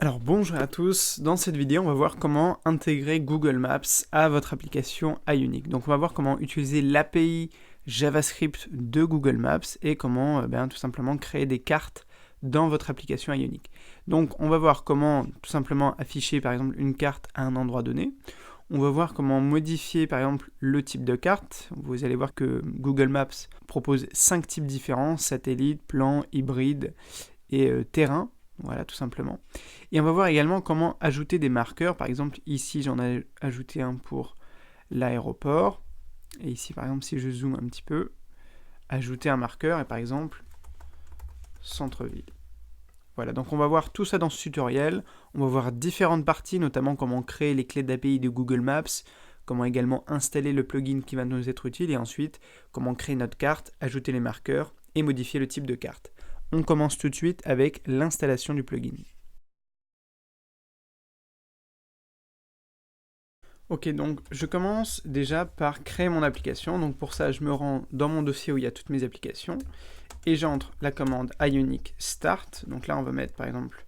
Alors bonjour à tous, dans cette vidéo on va voir comment intégrer Google Maps à votre application iUnic. Donc on va voir comment utiliser l'API JavaScript de Google Maps et comment tout simplement créer des cartes dans votre application iUnic. Donc on va voir comment tout simplement afficher par exemple une carte à un endroit donné. On va voir comment modifier par exemple le type de carte. Vous allez voir que Google Maps propose 5 types différents: satellite, plan, hybride et terrain. Voilà, tout simplement. Et on va voir également comment ajouter des marqueurs. Par exemple, ici, j'en ai ajouté un pour l'aéroport. Et ici, par exemple, si je zoome un petit peu, ajouter un marqueur et par exemple, centre-ville. Voilà, donc on va voir tout ça dans ce tutoriel. On va voir différentes parties, notamment comment créer les clés d'API de Google Maps, comment également installer le plugin qui va nous être utile, et ensuite, comment créer notre carte, ajouter les marqueurs et modifier le type de carte. On commence tout de suite avec l'installation du plugin. Ok, donc je commence déjà par créer mon application. Donc pour ça, je me rends dans mon dossier où il y a toutes mes applications et j'entre la commande iUnic start. Donc là, on va mettre par exemple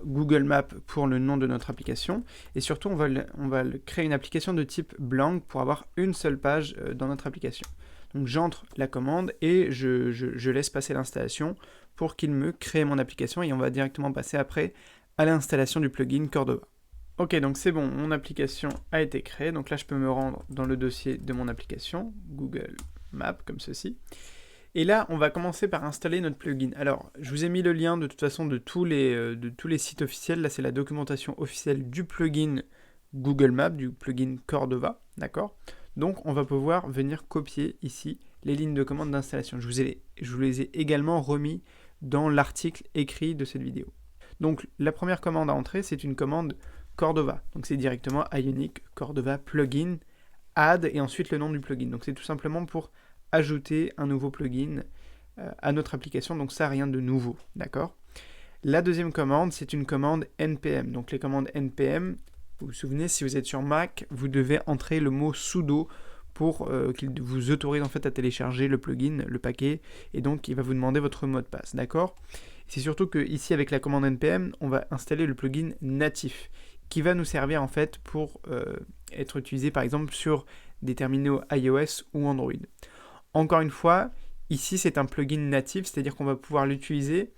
Google Maps pour le nom de notre application. Et surtout, on va créer une application de type blank pour avoir une seule page dans notre application. Donc j'entre la commande et je laisse passer l'installation pour qu'il me crée mon application et on va directement passer après à l'installation du plugin Cordova. Ok, donc c'est bon, mon application a été créée. Donc là, je peux me rendre dans le dossier de mon application, Google Maps, comme ceci. Et là, on va commencer par installer notre plugin. Alors, je vous ai mis le lien de toute façon de tous les sites officiels. Là, c'est la documentation officielle du plugin Google Maps, du plugin Cordova, d'accord? Donc, on va pouvoir venir copier ici les lignes de commande d'installation. Je vous les ai également remis dans l'article écrit de cette vidéo. Donc, la première commande à entrer, c'est une commande Cordova. Donc, c'est directement iUnic Cordova plugin add et ensuite le nom du plugin. Donc, c'est tout simplement pour ajouter un nouveau plugin à notre application, donc ça, rien de nouveau, d'accord? La deuxième commande, c'est une commande npm. Donc les commandes npm, vous vous souvenez, si vous êtes sur Mac, vous devez entrer le mot sudo pour qu'il vous autorise en fait à télécharger le plugin, le paquet, et donc il va vous demander votre mot de passe, d'accord? C'est surtout que ici avec la commande npm, on va installer le plugin natif, qui va nous servir en fait pour être utilisé par exemple sur des terminaux iOS ou Android. Encore une fois, ici c'est un plugin natif, c'est-à-dire qu'on va pouvoir l'utiliser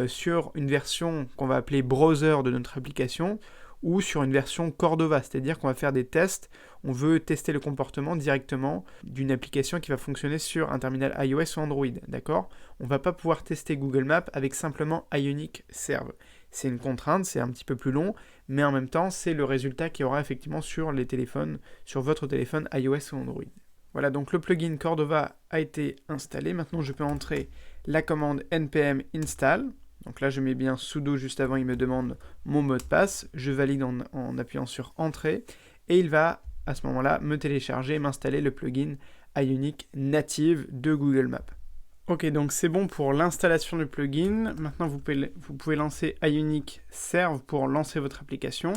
sur une version qu'on va appeler browser de notre application ou sur une version Cordova, c'est-à-dire qu'on va faire des tests, on veut tester le comportement directement d'une application qui va fonctionner sur un terminal iOS ou Android, d'accord? On ne va pas pouvoir tester Google Maps avec simplement iUnic Serve. C'est une contrainte, c'est un petit peu plus long, mais en même temps, c'est le résultat qu'il y aura effectivement sur les téléphones, sur votre téléphone iOS ou Android. Voilà, donc le plugin Cordova a été installé. Maintenant, je peux entrer la commande npm install. Donc là, je mets bien sudo juste avant, il me demande mon mot de passe. Je valide en appuyant sur entrée. Et il va, à ce moment-là, me télécharger et m'installer le plugin iUnic native de Google Maps. Ok, donc c'est bon pour l'installation du plugin. Maintenant, vous pouvez lancer iUnic Serve pour lancer votre application.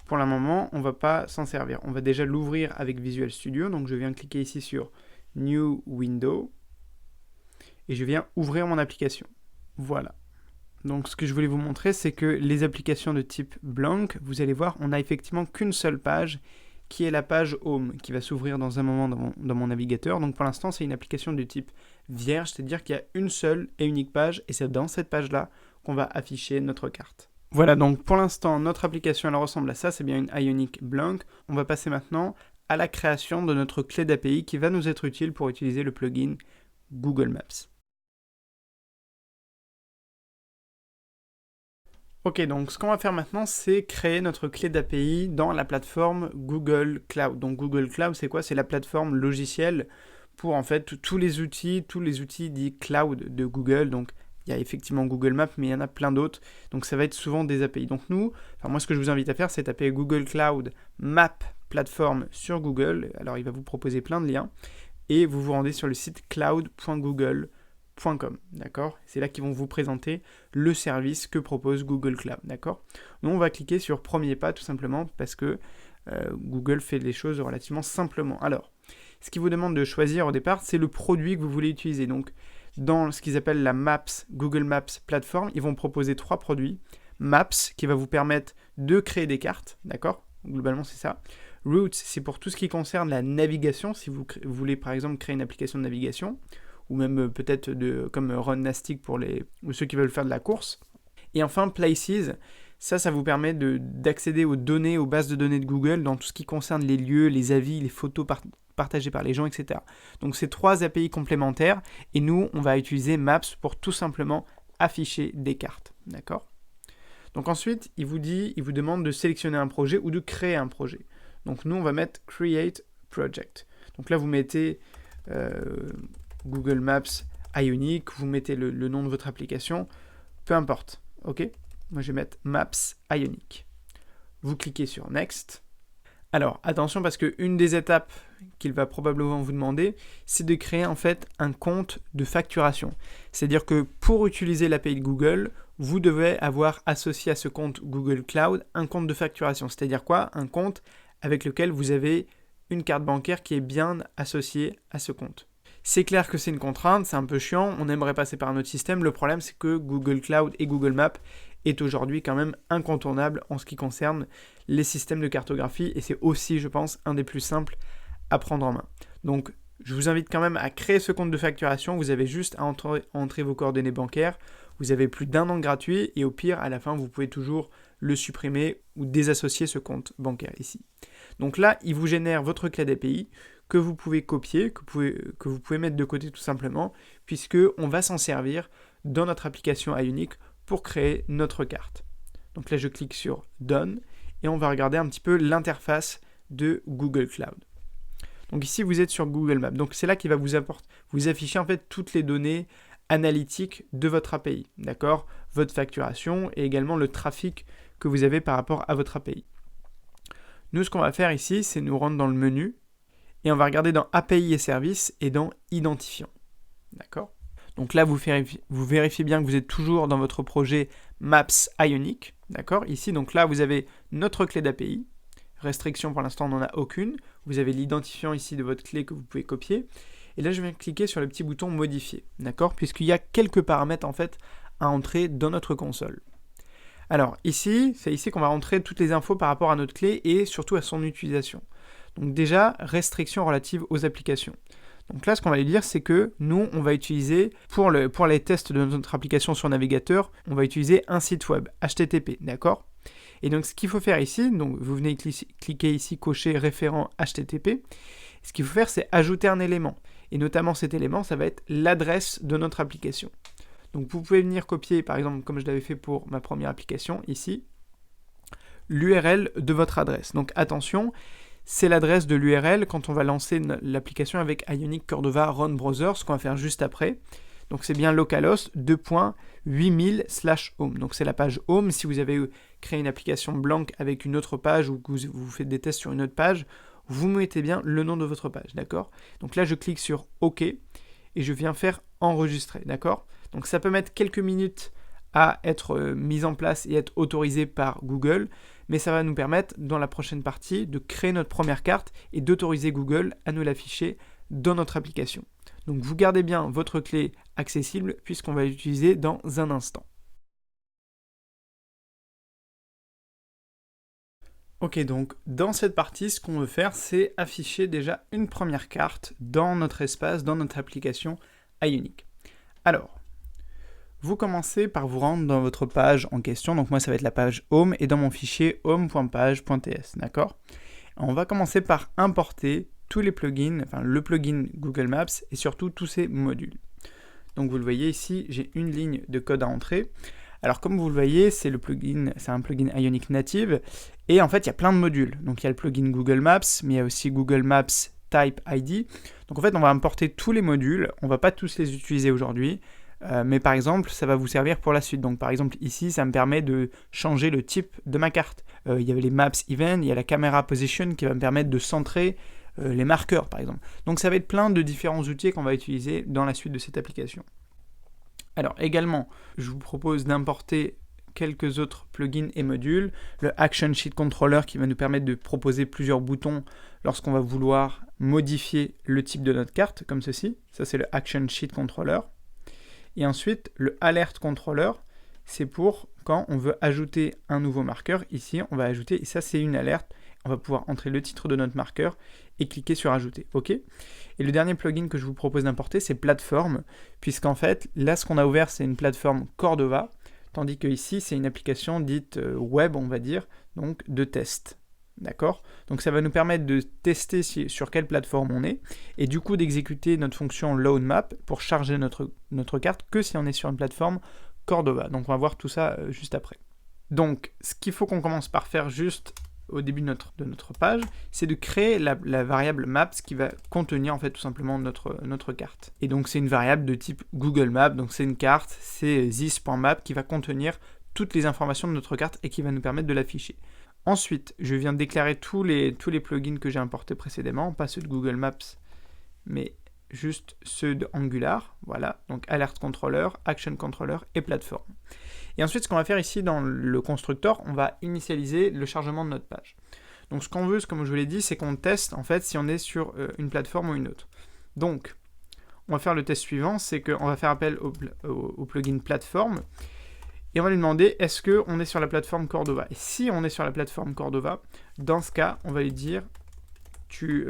Pour le moment, on ne va pas s'en servir. On va déjà l'ouvrir avec Visual Studio. Donc je viens cliquer ici sur New Window. Et je viens ouvrir mon application. Voilà. Donc ce que je voulais vous montrer, c'est que les applications de type blank, vous allez voir, on n'a effectivement qu'une seule page, qui est la page Home, qui va s'ouvrir dans un moment dans mon navigateur. Donc pour l'instant, c'est une application de type vierge, c'est-à-dire qu'il y a une seule et unique page, et c'est dans cette page-là qu'on va afficher notre carte. Voilà, donc pour l'instant, notre application, elle ressemble à ça, c'est bien une iUnic blank. On va passer maintenant à la création de notre clé d'API qui va nous être utile pour utiliser le plugin Google Maps. Ok, donc ce qu'on va faire maintenant, c'est créer notre clé d'API dans la plateforme Google Cloud. Donc Google Cloud, c'est quoi? C'est la plateforme logicielle pour en fait tous les outils dits cloud de Google. Donc il y a effectivement Google Maps, mais il y en a plein d'autres. Donc ça va être souvent des API. Donc moi ce que je vous invite à faire, c'est taper Google Cloud Map Platform sur Google. Alors il va vous proposer plein de liens. Et vous vous rendez sur le site cloud.google.com, d'accord? C'est là qu'ils vont vous présenter le service que propose Google Cloud, d'accord? Nous, on va cliquer sur premier pas, tout simplement, parce que Google fait les choses relativement simplement. Alors, ce qu'il vous demande de choisir au départ, c'est le produit que vous voulez utiliser. Donc, dans ce qu'ils appellent la Maps, Google Maps Platform, ils vont proposer 3 produits. Maps, qui va vous permettre de créer des cartes, d'accord? Globalement, c'est ça. Routes, c'est pour tout ce qui concerne la navigation, si vous voulez par exemple créer une application de navigation, ou même peut-être comme Runtastic pour ceux qui veulent faire de la course. Et enfin, Places, ça vous permet d'accéder aux données, aux bases de données de Google dans tout ce qui concerne les lieux, les avis, les photos partagées par les gens, etc. Donc c'est 3 API complémentaires, et nous, on va utiliser Maps pour tout simplement afficher des cartes, d'accord? Donc ensuite, il vous demande de sélectionner un projet ou de créer un projet. Donc nous, on va mettre Create Project. Donc là, vous mettez Google Maps Ionic, vous mettez le nom de votre application, peu importe, ok? Moi, je vais mettre Maps Ionic. Vous cliquez sur Next. Alors, attention, parce qu'une des étapes qu'il va probablement vous demander, c'est de créer en fait un compte de facturation. C'est-à-dire que pour utiliser l'API de Google, vous devez avoir associé à ce compte Google Cloud un compte de facturation. C'est-à-dire quoi? Un compte avec lequel vous avez une carte bancaire qui est bien associée à ce compte. C'est clair que c'est une contrainte, c'est un peu chiant, on aimerait passer par un autre système. Le problème, c'est que Google Cloud et Google Maps est aujourd'hui quand même incontournable en ce qui concerne les systèmes de cartographie, et c'est aussi, je pense, un des plus simples à prendre en main. Donc, je vous invite quand même à créer ce compte de facturation. Vous avez juste à entrer vos coordonnées bancaires. Vous avez plus d'1 an gratuit, et au pire, à la fin, vous pouvez toujours le supprimer ou désassocier ce compte bancaire ici. Donc là, il vous génère votre clé d'API que vous pouvez copier, que vous pouvez mettre de côté tout simplement, puisqu'on va s'en servir dans notre application Ionic pour créer notre carte. Donc là, je clique sur Done, et on va regarder un petit peu l'interface de Google Cloud. Donc ici, vous êtes sur Google Maps. Donc c'est là qu'il va vous afficher en fait toutes les données analytiques de votre API, d'accord? Votre facturation et également le trafic que vous avez par rapport à votre API. Nous, ce qu'on va faire ici, c'est nous rendre dans le menu et on va regarder dans API et services et dans identifiant, d'accord? Donc là, vous vérifiez bien que vous êtes toujours dans votre projet Maps Ionic, d'accord? Ici, donc là, vous avez notre clé d'API. Restriction, pour l'instant, on n'en a aucune. Vous avez l'identifiant ici de votre clé que vous pouvez copier. Et là, je viens cliquer sur le petit bouton modifier, d'accord? Puisqu'il y a quelques paramètres, en fait, à entrer dans notre console. Alors, ici, c'est ici qu'on va rentrer toutes les infos par rapport à notre clé et surtout à son utilisation. Donc déjà, restriction relative aux applications. Donc là, ce qu'on va lui dire, c'est que nous, on va utiliser, pour les tests de notre application sur navigateur, on va utiliser un site web, HTTP, d'accord? Et donc, ce qu'il faut faire ici, donc vous venez cliquer ici, cocher référent HTTP. Ce qu'il faut faire, c'est ajouter un élément. Et notamment, cet élément, ça va être l'adresse de notre application. Donc, vous pouvez venir copier, par exemple, comme je l'avais fait pour ma première application, ici, l'URL de votre adresse. Donc, attention, c'est l'adresse de l'URL quand on va lancer l'application avec Ionic Cordova Run Browser, ce qu'on va faire juste après. Donc c'est bien localhost 2.8000/home. Donc c'est la page home. Si vous avez créé une application blanque avec une autre page ou que vous faites des tests sur une autre page, vous mettez bien le nom de votre page, d'accord? Donc là je clique sur OK et je viens faire enregistrer, d'accord? Donc ça peut mettre quelques minutes à être mis en place et être autorisé par Google, mais ça va nous permettre dans la prochaine partie de créer notre première carte et d'autoriser Google à nous l'afficher dans notre application. Donc vous gardez bien votre clé accessible puisqu'on va l'utiliser dans un instant. Ok, donc dans cette partie, ce qu'on veut faire, c'est afficher déjà une première carte dans notre espace, dans notre application Ionic. Alors, vous commencez par vous rendre dans votre page en question, donc moi ça va être la page home, et dans mon fichier home.page.ts, d'accord? On va commencer par importer tous les plugins, enfin le plugin Google Maps et surtout tous ces modules. Donc vous le voyez ici, j'ai une ligne de code à entrer. Alors comme vous le voyez, c'est un plugin Ionic native, et en fait il y a plein de modules. Donc il y a le plugin Google Maps, mais il y a aussi Google Maps Type ID. Donc en fait on va importer tous les modules, on ne va pas tous les utiliser aujourd'hui, mais par exemple ça va vous servir pour la suite. Donc par exemple ici ça me permet de changer le type de ma carte. Il y avait les Maps Event, il y a la Camera Position qui va me permettre de centrer les marqueurs par exemple. Donc ça va être plein de différents outils qu'on va utiliser dans la suite de cette application. Alors également, je vous propose d'importer quelques autres plugins et modules. Le Action Sheet Controller qui va nous permettre de proposer plusieurs boutons lorsqu'on va vouloir modifier le type de notre carte, comme ceci. Ça c'est le Action Sheet Controller. Et ensuite, le Alert Controller, c'est pour quand on veut ajouter un nouveau marqueur, ici, on va ajouter, et ça c'est une alerte, on va pouvoir entrer le titre de notre marqueur et cliquer sur ajouter, ok. Et le dernier plugin que je vous propose d'importer, c'est plateforme, puisqu'en fait, là ce qu'on a ouvert, c'est une plateforme Cordova, tandis que ici, c'est une application dite web, on va dire, donc de test. D'accord? Donc ça va nous permettre de tester sur quelle plateforme on est, et du coup d'exécuter notre fonction load map pour charger notre carte que si on est sur une plateforme Cordova. Donc on va voir tout ça juste après. Donc ce qu'il faut qu'on commence par faire juste au début de notre page, c'est de créer la variable maps qui va contenir en fait tout simplement notre carte. Et donc c'est une variable de type Google Maps, donc c'est une carte, c'est this.map qui va contenir toutes les informations de notre carte et qui va nous permettre de l'afficher. Ensuite, je viens de déclarer tous les plugins que j'ai importés précédemment, pas ceux de Google Maps, mais juste ceux de Angular, voilà, donc Alert Controller, Action Controller et Plateforme. Et ensuite, ce qu'on va faire ici dans le constructeur, on va initialiser le chargement de notre page. Donc ce qu'on veut, comme je vous l'ai dit, c'est qu'on teste en fait si on est sur une plateforme ou une autre. Donc, on va faire le test suivant, c'est qu'on va faire appel au plugin Plateforme, et on va lui demander est-ce qu'on est sur la plateforme Cordova. Et si on est sur la plateforme Cordova, dans ce cas, on va lui dire tu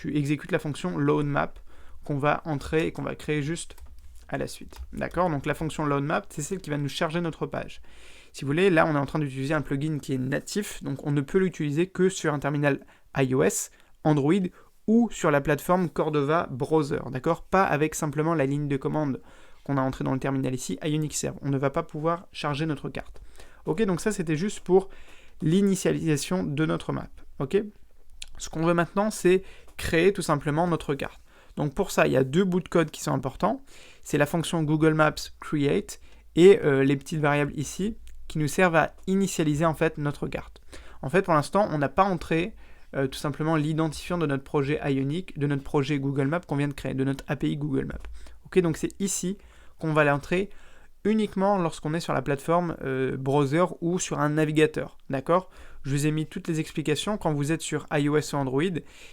exécutes la fonction loadMap qu'on va entrer et qu'on va créer juste à la suite. D'accord? Donc la fonction loadMap, c'est celle qui va nous charger notre page. Si vous voulez, là on est en train d'utiliser un plugin qui est natif, donc on ne peut l'utiliser que sur un terminal iOS, Android ou sur la plateforme Cordova Browser. D'accord? Pas avec simplement la ligne de commande qu'on a entré dans le terminal ici, Ionic Serve. On ne va pas pouvoir charger notre carte. Ok, donc ça c'était juste pour l'initialisation de notre map. Ok, ce qu'on veut maintenant, c'est créer tout simplement notre carte. Donc pour ça, il y a deux bouts de code qui sont importants. C'est la fonction Google Maps create et les petites variables ici qui nous servent à initialiser en fait notre carte. En fait, pour l'instant, on n'a pas entré tout simplement l'identifiant de notre projet Ionic, de notre projet Google Maps qu'on vient de créer, de notre API Google Maps. Ok, donc c'est ici qu'on va l'entrer uniquement lorsqu'on est sur la plateforme browser ou sur un navigateur, d'accord? Je vous ai mis toutes les explications quand vous êtes sur iOS ou Android,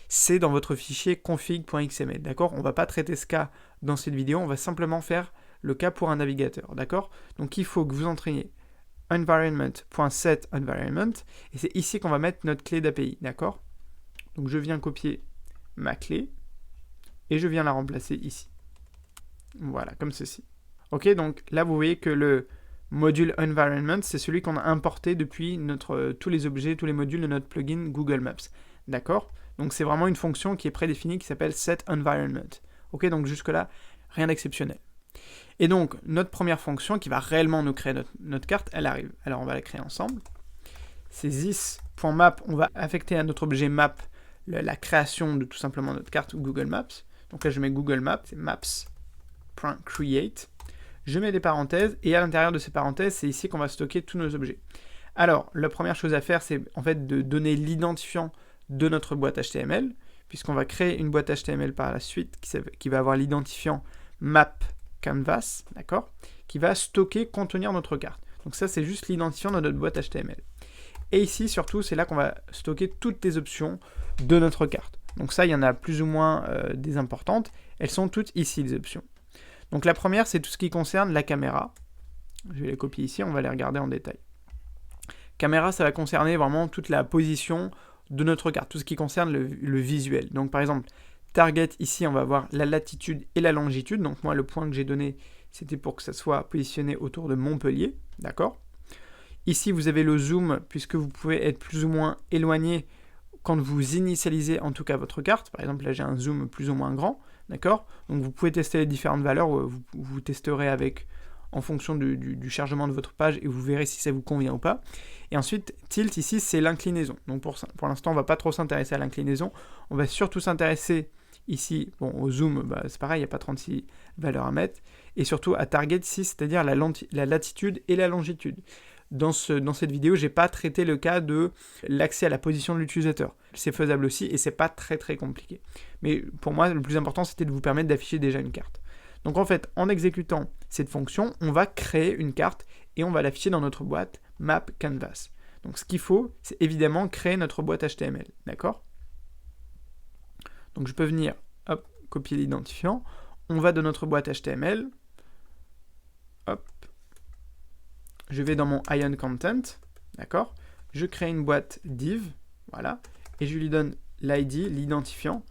c'est dans votre fichier config.xml, d'accord? On ne va pas traiter ce cas dans cette vidéo, on va simplement faire le cas pour un navigateur, d'accord? Donc il faut que vous entraîniez environment.setEnvironment, et c'est ici qu'on va mettre notre clé d'API, d'accord? Donc je viens copier ma clé, et je viens la remplacer ici. Voilà, comme ceci. Ok, donc là vous voyez que le module environment, c'est celui qu'on a importé depuis tous les objets, tous les modules de notre plugin Google Maps. D'accord? Donc c'est vraiment une fonction qui est prédéfinie qui s'appelle setEnvironment. Ok, donc jusque-là, rien d'exceptionnel. Et donc, notre première fonction qui va réellement nous créer notre carte, elle arrive. Alors on va la créer ensemble. C'est this.map, on va affecter à notre objet map la création de tout simplement notre carte Google Maps. Donc là je mets Google Maps, c'est maps.create. Je mets des parenthèses, et à l'intérieur de ces parenthèses, c'est ici qu'on va stocker tous nos objets. Alors, la première chose à faire, c'est en fait de donner l'identifiant de notre boîte HTML, puisqu'on va créer une boîte HTML par la suite qui va avoir l'identifiant map canvas, d'accord, qui va contenir notre carte. Donc ça, c'est juste l'identifiant de notre boîte HTML. Et ici, surtout, c'est là qu'on va stocker toutes les options de notre carte. Donc ça, il y en a plus ou moins des importantes. Elles sont toutes ici, les options. Donc la première, c'est tout ce qui concerne la caméra. Je vais les copier ici, on va les regarder en détail. Caméra, ça va concerner vraiment toute la position de notre carte, tout ce qui concerne le visuel. Donc par exemple, target, ici, on va avoir la latitude et la longitude. Donc moi, le point que j'ai donné, c'était pour que ça soit positionné autour de Montpellier, d'accord? Ici, vous avez le zoom, puisque vous pouvez être plus ou moins éloigné quand vous initialisez en tout cas votre carte. Par exemple, là, j'ai un zoom plus ou moins grand. D'accord? Donc vous pouvez tester les différentes valeurs, vous testerez en fonction du chargement de votre page et vous verrez si ça vous convient ou pas. Et ensuite, tilt ici, c'est l'inclinaison. Donc pour l'instant, on ne va pas trop s'intéresser à l'inclinaison. On va surtout s'intéresser ici, bon, au zoom, c'est pareil, il n'y a pas 36 valeurs à mettre. Et surtout à target ici, c'est-à-dire la latitude et la longitude. Dans cette vidéo, je n'ai pas traité le cas de l'accès à la position de l'utilisateur. C'est faisable aussi et c'est pas très très compliqué. Mais pour moi, le plus important, c'était de vous permettre d'afficher déjà une carte. Donc en fait, en exécutant cette fonction, on va créer une carte et on va l'afficher dans notre boîte Map Canvas. Donc ce qu'il faut, c'est évidemment créer notre boîte HTML. D'accord? Donc je peux venir, hop, copier l'identifiant. On va de notre boîte HTML. Hop. je vais dans mon Ion Content, d'accord? Je crée une boîte div, voilà, et je lui donne l'ID, l'identifiant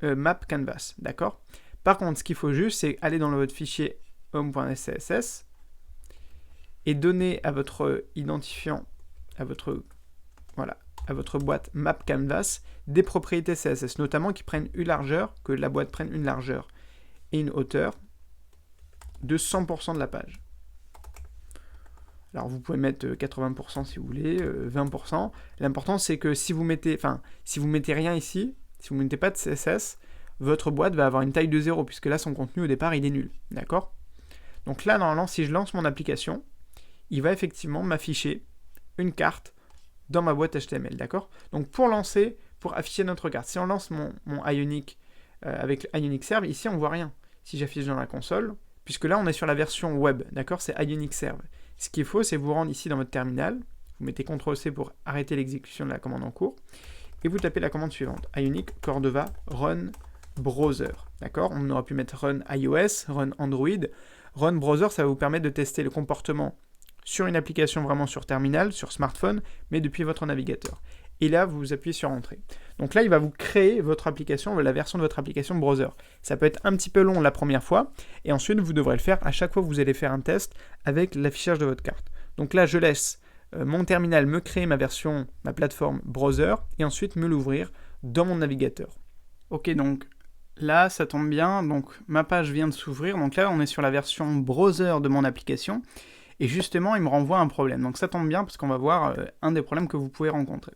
map canvas, d'accord? Par contre, ce qu'il faut juste, c'est aller dans votre fichier home.css et donner à votre identifiant, à votre boîte map canvas, des propriétés CSS, notamment qui prennent une largeur, que la boîte prenne une largeur et une hauteur de 100% de la page. Alors vous pouvez mettre 80% si vous voulez, 20%. L'important c'est que si vous mettez rien ici, si vous ne mettez pas de CSS, votre boîte va avoir une taille de 0, puisque là son contenu au départ il est nul. D'accord? Donc là normalement si je lance mon application, il va effectivement m'afficher une carte dans ma boîte HTML. D'accord? Donc pour afficher notre carte, si on lance mon Ionic avec Ionic Serve, ici on voit rien. Si j'affiche dans la console, puisque là on est sur la version web, d'accord? C'est Ionic Serve. Ce qu'il faut, c'est vous rendre ici dans votre terminal, vous mettez CTRL-C pour arrêter l'exécution de la commande en cours, et vous tapez la commande suivante, Ionic Cordova Run Browser, d'accord? On aurait pu mettre Run iOS, Run Android, Run Browser, ça va vous permettre de tester le comportement sur une application vraiment sur terminal, sur smartphone, mais depuis votre navigateur. Et là, vous appuyez sur Entrée. Donc là, il va vous créer votre application, la version de votre application browser. Ça peut être un petit peu long la première fois, et ensuite, vous devrez le faire à chaque fois que vous allez faire un test avec l'affichage de votre carte. Donc là, je laisse mon terminal me créer ma plateforme browser, et ensuite me l'ouvrir dans mon navigateur. Ok, donc là, ça tombe bien, donc ma page vient de s'ouvrir. Donc là, on est sur la version browser de mon application, et justement, il me renvoie un problème. Donc ça tombe bien, parce qu'on va voir un des problèmes que vous pouvez rencontrer.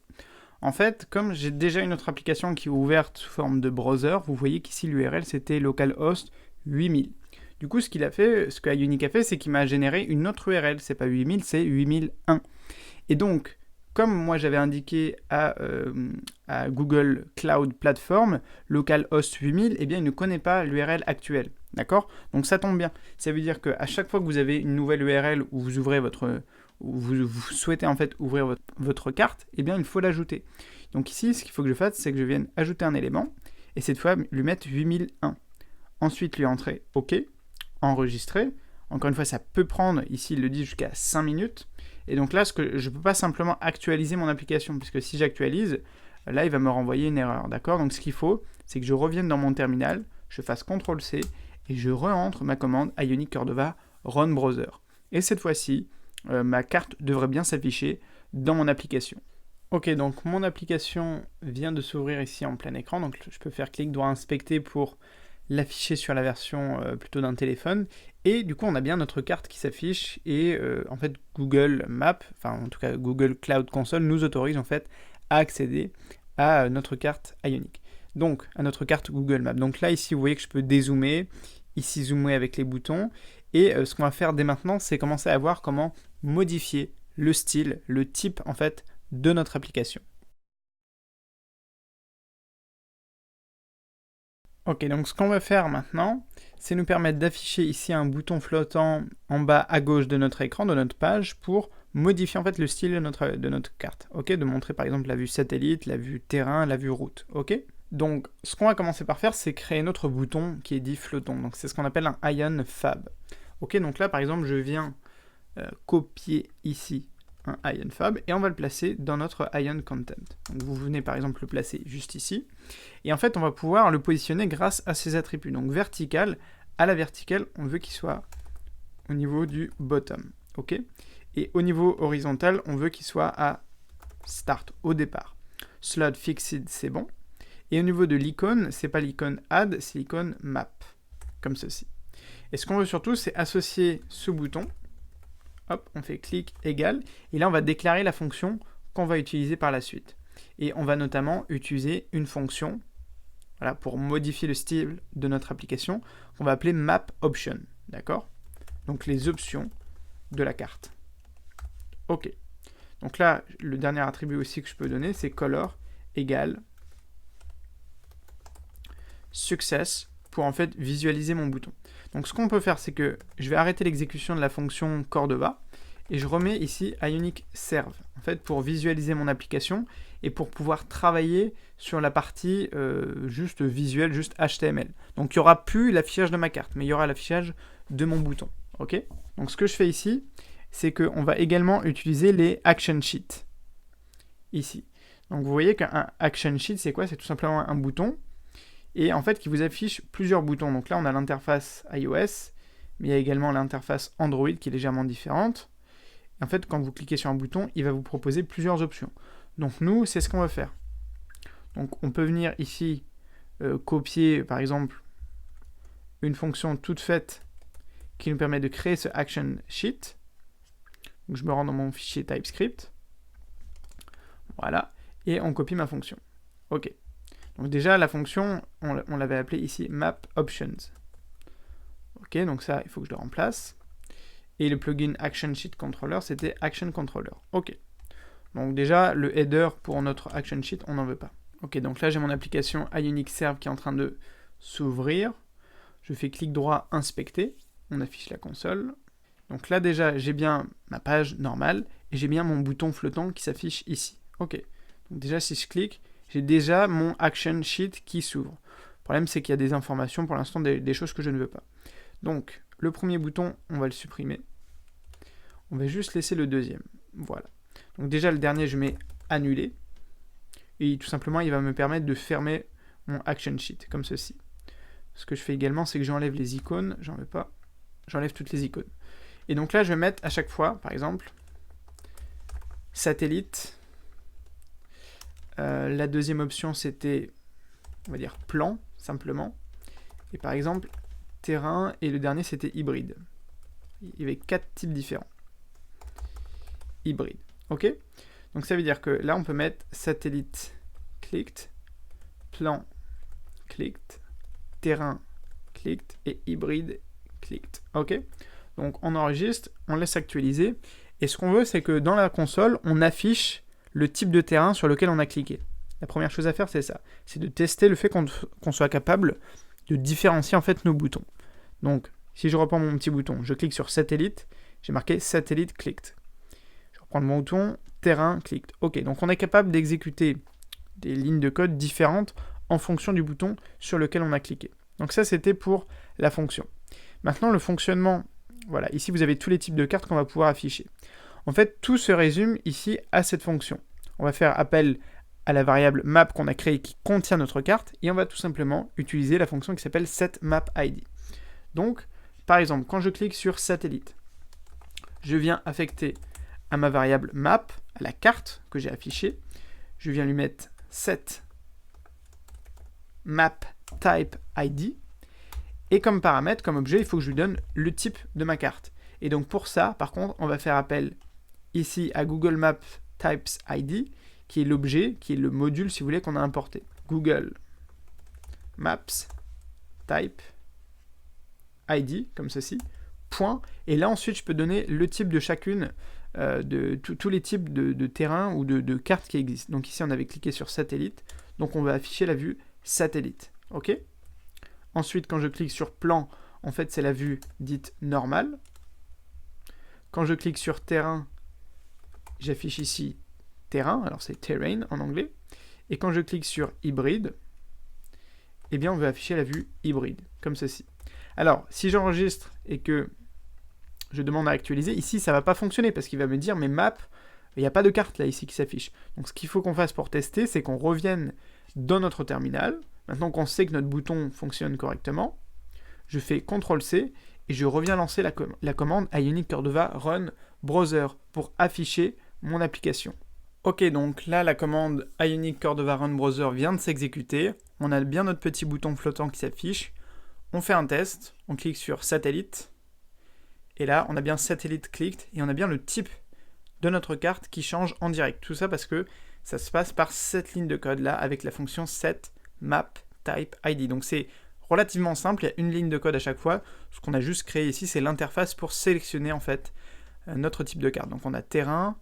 En fait, comme j'ai déjà une autre application qui est ouverte sous forme de browser, vous voyez qu'ici l'URL c'était localhost 8000. Du coup, ce que Ionic a fait, c'est qu'il m'a généré une autre URL. C'est pas 8000, c'est 8001. Et donc, comme moi j'avais indiqué à Google Cloud Platform, localhost 8000, eh bien il ne connaît pas l'URL actuelle. D'accord? Donc ça tombe bien. Ça veut dire qu'à chaque fois que vous avez une nouvelle URL où vous ouvrez vous souhaitez en fait ouvrir votre carte, eh bien il faut l'ajouter. Donc ici, ce qu'il faut que je fasse, c'est que je vienne ajouter un élément, et cette fois lui mettre 8001. Ensuite lui entrer OK, enregistrer. Encore une fois, ça peut prendre, ici il le dit, jusqu'à 5 minutes. Et donc là, je ne peux pas simplement actualiser mon application, puisque si j'actualise, là il va me renvoyer une erreur. D'accord? Donc ce qu'il faut, c'est que je revienne dans mon terminal, je fasse CTRL-C, et je re-entre ma commande Ionic Cordova Run Browser. Et cette fois-ci, ma carte devrait bien s'afficher dans mon application. Ok, donc mon application vient de s'ouvrir ici en plein écran, donc je peux faire clic droit inspecter pour l'afficher sur la version plutôt d'un téléphone, et du coup on a bien notre carte qui s'affiche, et en fait Google Maps, enfin en tout cas Google Cloud Console nous autorise en fait à accéder à notre carte Ionic. Donc à notre carte Google Maps. Donc là ici vous voyez que je peux dézoomer, ici zoomer avec les boutons, et ce qu'on va faire dès maintenant, c'est commencer à voir comment modifier le style, le type en fait de notre application. Ok, donc ce qu'on va faire maintenant, c'est nous permettre d'afficher ici un bouton flottant en bas à gauche de notre écran, de notre page, pour modifier en fait le style de notre carte. Ok, de montrer par exemple la vue satellite, la vue terrain, la vue route. Ok. Donc ce qu'on va commencer par faire, c'est créer notre bouton qui est dit flottant. Donc c'est ce qu'on appelle un Ion Fab. Ok, donc là par exemple je viens copier ici un Ion Fab et on va le placer dans notre Ion Content. Donc vous venez par exemple le placer juste ici, et en fait on va pouvoir le positionner grâce à ses attributs. Donc vertical, à la verticale on veut qu'il soit au niveau du bottom, ok, et au niveau horizontal on veut qu'il soit à start, au départ. Slot fixed, c'est bon, et au niveau de l'icône, c'est pas l'icône add, c'est l'icône map, comme ceci. Et ce qu'on veut surtout, c'est associer ce bouton. Hop, on fait clic égal, et là on va déclarer la fonction qu'on va utiliser par la suite. Et on va notamment utiliser une fonction, voilà, pour modifier le style de notre application, qu'on va appeler map option, d'accord? Donc les options de la carte. Ok. Donc là, le dernier attribut aussi que je peux donner, c'est color égale success, pour en fait visualiser mon bouton. Donc ce qu'on peut faire, c'est que je vais arrêter l'exécution de la fonction Cordova, et je remets ici Ionic Serve, en fait pour visualiser mon application, et pour pouvoir travailler sur la partie juste visuelle, juste HTML. Donc il n'y aura plus l'affichage de ma carte, mais il y aura l'affichage de mon bouton. Ok? Donc ce que je fais ici, c'est qu'on va également utiliser les action sheets, ici. Donc vous voyez qu'un action sheet, c'est quoi? C'est tout simplement un bouton, et en fait qui vous affiche plusieurs boutons. Donc là on a l'interface iOS, mais il y a également l'interface Android qui est légèrement différente. Et en fait quand vous cliquez sur un bouton, il va vous proposer plusieurs options. Donc nous, c'est ce qu'on va faire. Donc on peut venir ici copier par exemple une fonction toute faite qui nous permet de créer ce action sheet. Donc je me rends dans mon fichier TypeScript. Voilà. Et on copie ma fonction. OK. Donc déjà, la fonction, on l'avait appelée ici map options. OK, donc ça, il faut que je le remplace. Et le plugin Action Sheet Controller, c'était Action Controller. OK. Donc déjà, le header pour notre Action Sheet, on n'en veut pas. OK, donc là, j'ai mon application Ionic Serve qui est en train de s'ouvrir. Je fais clic droit, inspecter. On affiche la console. Donc là, déjà, j'ai bien ma page normale et j'ai bien mon bouton flottant qui s'affiche ici. OK. Donc déjà, si je clique, j'ai déjà mon Action Sheet qui s'ouvre. Le problème, c'est qu'il y a des informations, pour l'instant, des choses que je ne veux pas. Donc, le premier bouton, on va le supprimer. On va juste laisser le deuxième. Voilà. Donc déjà, le dernier, je mets annuler. Et tout simplement, il va me permettre de fermer mon Action Sheet, comme ceci. Ce que je fais également, c'est que j'enlève les icônes. J'en veux pas. J'enlève toutes les icônes. Et donc là, je vais mettre à chaque fois, par exemple, satellite. La deuxième option, c'était, on va dire, plan, simplement. Et par exemple, terrain. Et le dernier, c'était hybride. Il y avait 4 types différents. Hybride. OK? Donc ça veut dire que là, on peut mettre satellite clicked, plan clicked, terrain clicked et hybride clicked. OK? Donc on enregistre, on laisse actualiser. Et ce qu'on veut, c'est que dans la console, on affiche le type de terrain sur lequel on a cliqué. La première chose à faire, c'est ça. C'est de tester le fait qu'on soit capable de différencier en fait nos boutons. Donc, si je reprends mon petit bouton, je clique sur satellite, j'ai marqué satellite clicked. Je reprends le bouton terrain clicked. OK, donc on est capable d'exécuter des lignes de code différentes en fonction du bouton sur lequel on a cliqué. Donc ça, c'était pour la fonction. Maintenant, le fonctionnement, voilà, ici vous avez tous les types de cartes qu'on va pouvoir afficher. En fait, tout se résume ici à cette fonction. On va faire appel à la variable map qu'on a créée qui contient notre carte, et on va tout simplement utiliser la fonction qui s'appelle setMapID. Donc, par exemple, quand je clique sur satellite, je viens affecter à ma variable map, à la carte que j'ai affichée, je viens lui mettre setMapTypeID, et comme paramètre, comme objet, il faut que je lui donne le type de ma carte. Et donc pour ça, par contre, on va faire appel ici à Google Maps Types ID, qui est l'objet, qui est le module, si vous voulez, qu'on a importé. Google Maps Type ID, comme ceci, point. Et là, ensuite, je peux donner le type de chacune, de tous les types de terrains ou de cartes qui existent. Donc ici, on avait cliqué sur satellite, donc on va afficher la vue satellite. OK ? Ensuite, quand je clique sur plan, en fait, c'est la vue dite normale. Quand je clique sur terrain, j'affiche ici terrain, alors c'est terrain en anglais. Et quand je clique sur hybride, eh bien on veut afficher la vue hybride, comme ceci. Alors, si j'enregistre et que je demande à actualiser, ici ça ne va pas fonctionner parce qu'il va me dire mais map, il n'y a pas de carte là ici qui s'affiche. Donc ce qu'il faut qu'on fasse pour tester, c'est qu'on revienne dans notre terminal. Maintenant qu'on sait que notre bouton fonctionne correctement, je fais CTRL-C et je reviens lancer la commande Ionic Cordova Run Browser pour afficher mon application. Ok, donc là la commande Ionic Cordova Run Browser vient de s'exécuter. On a bien notre petit bouton flottant qui s'affiche. On fait un test, on clique sur satellite. Et là, on a bien satellite clicked et on a bien le type de notre carte qui change en direct. Tout ça parce que ça se passe par cette ligne de code là avec la fonction setMapTypeID. Donc c'est relativement simple, il y a une ligne de code à chaque fois. Ce qu'on a juste créé ici, c'est l'interface pour sélectionner en fait notre type de carte. Donc on a terrain,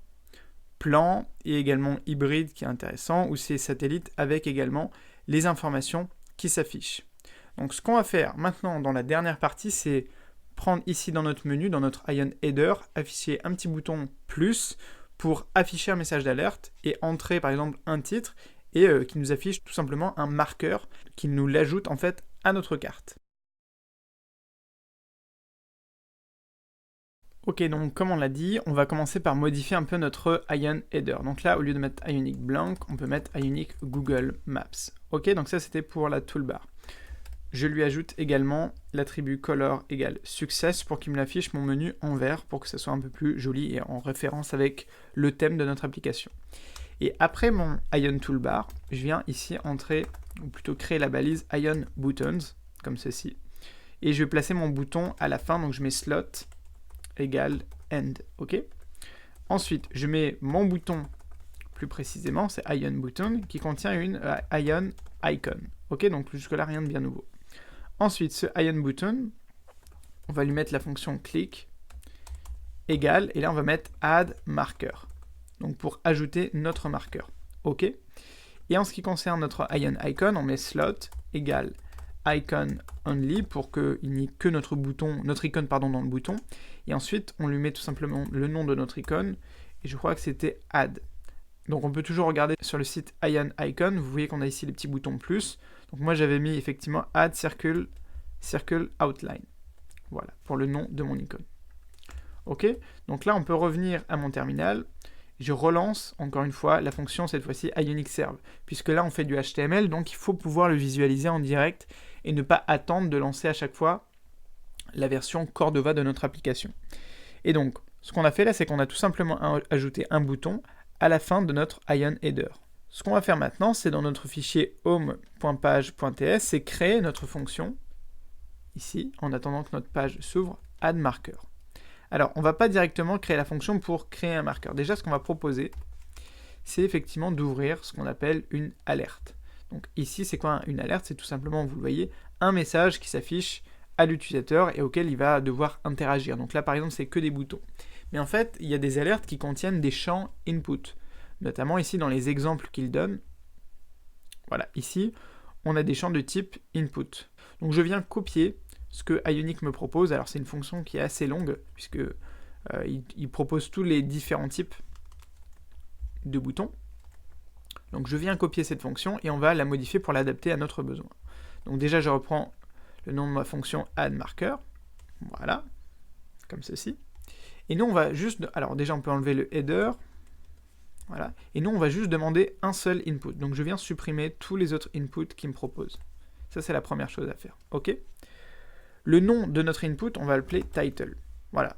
plan et également hybride qui est intéressant, ou c'est satellite avec également les informations qui s'affichent. Donc ce qu'on va faire maintenant dans la dernière partie, c'est prendre ici dans notre menu, dans notre Ion Header, afficher un petit bouton plus pour afficher un message d'alerte et entrer par exemple un titre et qui nous affiche tout simplement un marqueur qui nous l'ajoute en fait à notre carte. Ok, donc comme on l'a dit, on va commencer par modifier un peu notre Ion Header. Donc là, au lieu de mettre Ionic Blank, on peut mettre Ionic Google Maps. Ok, donc ça c'était pour la toolbar. Je lui ajoute également l'attribut color égale success pour qu'il me l'affiche mon menu en vert pour que ça soit un peu plus joli et en référence avec le thème de notre application. Et après mon Ion Toolbar, je viens ici entrer, ou plutôt créer la balise Ion Buttons, comme ceci. Et je vais placer mon bouton à la fin, donc je mets slot égale end, ok. Ensuite, je mets mon bouton, plus précisément, c'est Ion Button, qui contient une Ion Icon, ok, donc jusque-là, rien de bien nouveau. Ensuite, ce Ion Button, on va lui mettre la fonction click égale, et là, on va mettre add marker, donc pour ajouter notre marqueur, ok. Et en ce qui concerne notre Ion Icon, on met slot égale icon only pour qu'il n'y ait que notre icône dans le bouton. Et ensuite, on lui met tout simplement le nom de notre icône. Et je crois que c'était add. Donc on peut toujours regarder sur le site Ion Icon. Vous voyez qu'on a ici les petits boutons plus. Donc moi j'avais mis effectivement add circle outline. Voilà, pour le nom de mon icône. Ok, donc là on peut revenir à mon terminal. Je relance encore une fois la fonction, cette fois-ci Ionic Serve, puisque là on fait du HTML, donc il faut pouvoir le visualiser en direct et ne pas attendre de lancer à chaque fois la version Cordova de notre application. Et donc, ce qu'on a fait là, c'est qu'on a tout simplement ajouté un bouton à la fin de notre Ion Header. Ce qu'on va faire maintenant, c'est dans notre fichier home.page.ts, c'est créer notre fonction, ici, en attendant que notre page s'ouvre, addMarker. Alors, on ne va pas directement créer la fonction pour créer un marqueur. Déjà, ce qu'on va proposer, c'est effectivement d'ouvrir ce qu'on appelle une alerte. Donc ici, c'est quoi une alerte? C'est tout simplement, vous le voyez, un message qui s'affiche à l'utilisateur et auquel il va devoir interagir. Donc là, par exemple, c'est que des boutons. Mais en fait, il y a des alertes qui contiennent des champs input. Notamment ici, dans les exemples qu'il donne. Voilà, ici, on a des champs de type input. Donc je viens copier ce que Ionic me propose. Alors c'est une fonction qui est assez longue, puisque il propose tous les différents types de boutons. Donc je viens copier cette fonction et on va la modifier pour l'adapter à notre besoin. Donc déjà je reprends le nom de ma fonction addMarker, voilà, comme ceci. Et nous on va juste, alors déjà on peut enlever le header, voilà, et nous on va juste demander un seul input. Donc je viens supprimer tous les autres inputs qu'il me propose. Ça c'est la première chose à faire, ok. Le nom de notre input, on va l'appeler title, voilà.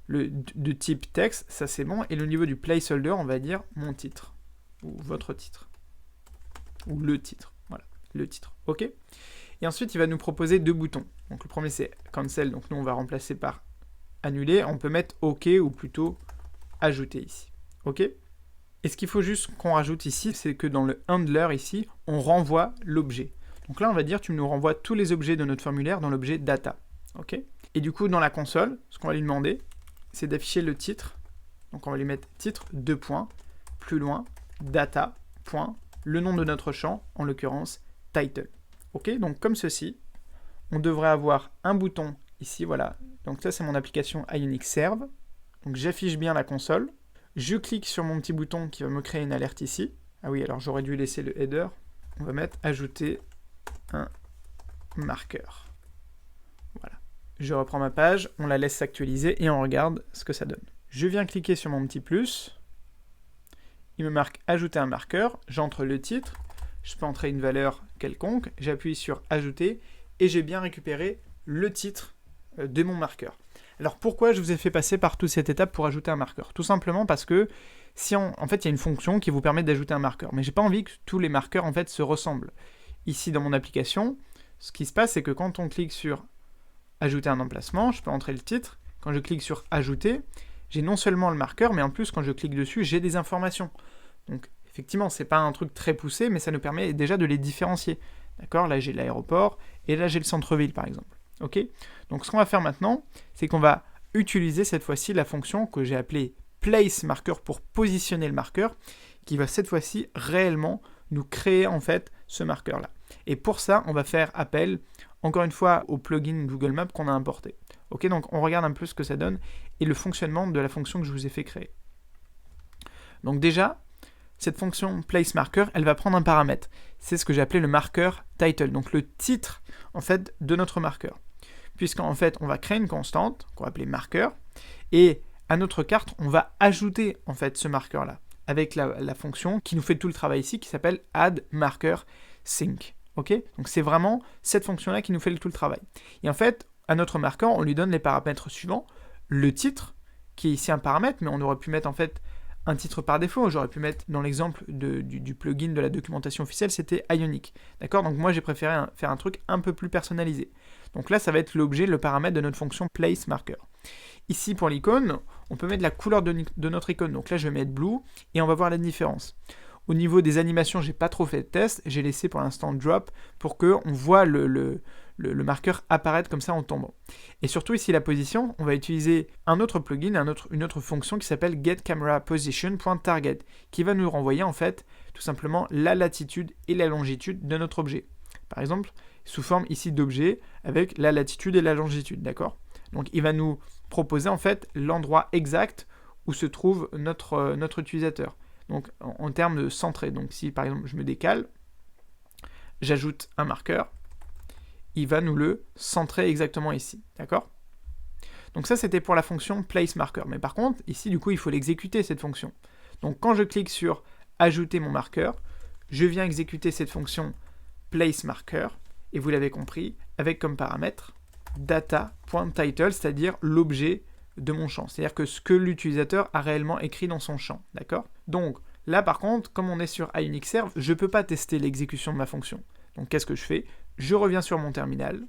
De type texte, ça c'est bon, et le niveau du placeholder, on va dire mon titre, ou votre titre, ou le titre, voilà, le titre, ok. Et ensuite, il va nous proposer deux boutons. Donc le premier c'est cancel, donc nous on va remplacer par annuler, on peut mettre ok, ou plutôt ajouter ici, ok. Et ce qu'il faut juste qu'on rajoute ici, c'est que dans le handler ici, on renvoie l'objet. Donc là, on va dire, tu nous renvoies tous les objets de notre formulaire dans l'objet data. Ok. Et du coup, dans la console, ce qu'on va lui demander, c'est d'afficher le titre. Donc on va lui mettre titre, 2 points, plus loin, data, point, le nom de notre champ, en l'occurrence, title. Ok, donc comme ceci, on devrait avoir un bouton ici, voilà. Donc ça, c'est mon application Ionic Serve. Donc j'affiche bien la console. Je clique sur mon petit bouton qui va me créer une alerte ici. Ah oui, alors j'aurais dû laisser le header. On va mettre ajouter un marqueur. Voilà. Je reprends ma page, on la laisse s'actualiser et on regarde ce que ça donne. Je viens cliquer sur mon petit plus. Il me marque ajouter un marqueur. J'entre le titre. Je peux entrer une valeur quelconque. J'appuie sur ajouter et j'ai bien récupéré le titre de mon marqueur. Alors pourquoi je vous ai fait passer par toute cette étape pour ajouter un marqueur? Tout simplement parce que si en fait il y a une fonction qui vous permet d'ajouter un marqueur, mais j'ai pas envie que tous les marqueurs en fait se ressemblent. Ici dans mon application, ce qui se passe c'est que quand on clique sur ajouter un emplacement, je peux entrer le titre. Quand je clique sur ajouter, j'ai non seulement le marqueur, mais en plus quand je clique dessus, j'ai des informations. Donc effectivement, c'est pas un truc très poussé, mais ça nous permet déjà de les différencier. D'accord? Là j'ai l'aéroport et là j'ai le centre-ville par exemple. Ok, donc ce qu'on va faire maintenant, c'est qu'on va utiliser cette fois-ci la fonction que j'ai appelée place marker pour positionner le marqueur, qui va cette fois-ci réellement nous créer en fait ce marqueur-là. Et pour ça, on va faire appel, encore une fois, au plugin Google Maps qu'on a importé. Ok, donc on regarde un peu ce que ça donne et le fonctionnement de la fonction que je vous ai fait créer. Donc déjà, cette fonction placeMarker, elle va prendre un paramètre. C'est ce que j'ai appelé le marqueur title, donc le titre en fait de notre marqueur. Puisqu'en fait, on va créer une constante qu'on va appeler marqueur, Et à notre carte, on va ajouter en fait ce marqueur-là avec la fonction qui nous fait tout le travail ici, qui s'appelle add marker sync. Okay, donc c'est vraiment cette fonction-là qui nous fait tout le travail. Et en fait, à notre marqueur, on lui donne les paramètres suivants. Le titre, qui est ici un paramètre, mais on aurait pu mettre en fait un titre par défaut. J'aurais pu mettre, dans l'exemple du plugin de la documentation officielle, c'était Ionic. D'accord? Donc moi, j'ai préféré faire un truc un peu plus personnalisé. Donc là, ça va être l'objet, le paramètre de notre fonction placeMarker. Ici, pour l'icône, on peut mettre la couleur de notre icône. Donc là, je vais mettre blue, et on va voir la différence. Au niveau des animations, j'ai pas trop fait de test, j'ai laissé pour l'instant drop pour qu'on voit le marqueur apparaître comme ça en tombant. Et surtout ici la position, on va utiliser un autre plugin, une autre fonction qui s'appelle getCameraPosition.target, qui va nous renvoyer en fait tout simplement la latitude et la longitude de notre objet. Par exemple, sous forme ici d'objet avec la latitude et la longitude, d'accord? Donc il va nous proposer en fait l'endroit exact où se trouve notre utilisateur. Donc en termes de centré, donc si par exemple je me décale, j'ajoute un marqueur, il va nous le centrer exactement ici, d'accord? Donc ça c'était pour la fonction placeMarker, mais par contre ici du coup il faut l'exécuter cette fonction. Donc quand je clique sur ajouter mon marqueur, je viens exécuter cette fonction placeMarker, et vous l'avez compris, avec comme paramètre data.title, c'est-à-dire l'objet de mon champ, c'est-à-dire que ce que l'utilisateur a réellement écrit dans son champ, d'accord? Donc là par contre, comme on est sur Ionic Serve, je ne peux pas tester l'exécution de ma fonction. Donc qu'est-ce que je fais? Je reviens sur mon terminal,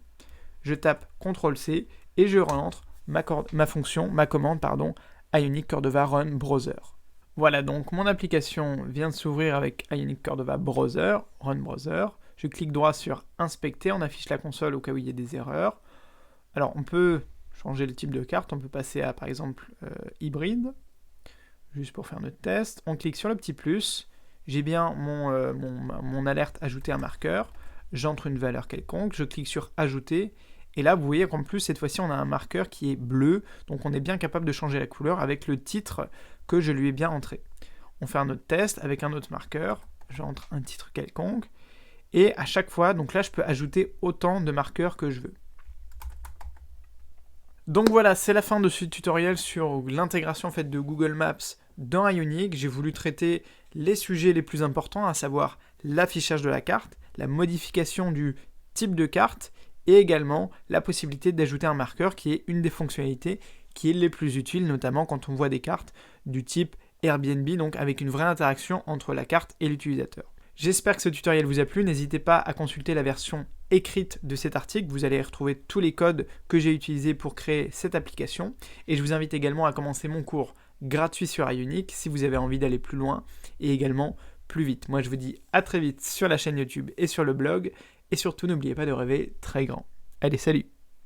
je tape CTRL-C et je rentre ma fonction, ma commande, pardon, Ionic Cordova Run Browser. Voilà, donc mon application vient de s'ouvrir avec Ionic Cordova Browser, Run Browser. Je clique droit sur Inspecter, on affiche la console au cas où il y a des erreurs. Alors on peut changer le type de carte, on peut passer à par exemple hybride, juste pour faire notre test. On clique sur le petit plus, j'ai bien mon alerte ajouter un marqueur, j'entre une valeur quelconque, je clique sur ajouter, et là vous voyez qu'en plus cette fois-ci on a un marqueur qui est bleu, donc on est bien capable de changer la couleur avec le titre que je lui ai bien entré. On fait un autre test avec un autre marqueur, j'entre un titre quelconque, et à chaque fois, donc là je peux ajouter autant de marqueurs que je veux. Donc voilà, c'est la fin de ce tutoriel sur l'intégration en fait, de Google Maps dans Ionic. J'ai voulu traiter les sujets les plus importants, à savoir l'affichage de la carte, la modification du type de carte, et également la possibilité d'ajouter un marqueur qui est une des fonctionnalités qui est les plus utiles, notamment quand on voit des cartes du type Airbnb, donc avec une vraie interaction entre la carte et l'utilisateur. J'espère que ce tutoriel vous a plu, n'hésitez pas à consulter la version écrite de cet article, vous allez retrouver tous les codes que j'ai utilisés pour créer cette application, et je vous invite également à commencer mon cours gratuit sur Ionic si vous avez envie d'aller plus loin, et également plus vite. Moi je vous dis à très vite sur la chaîne YouTube et sur le blog, et surtout n'oubliez pas de rêver très grand. Allez, salut!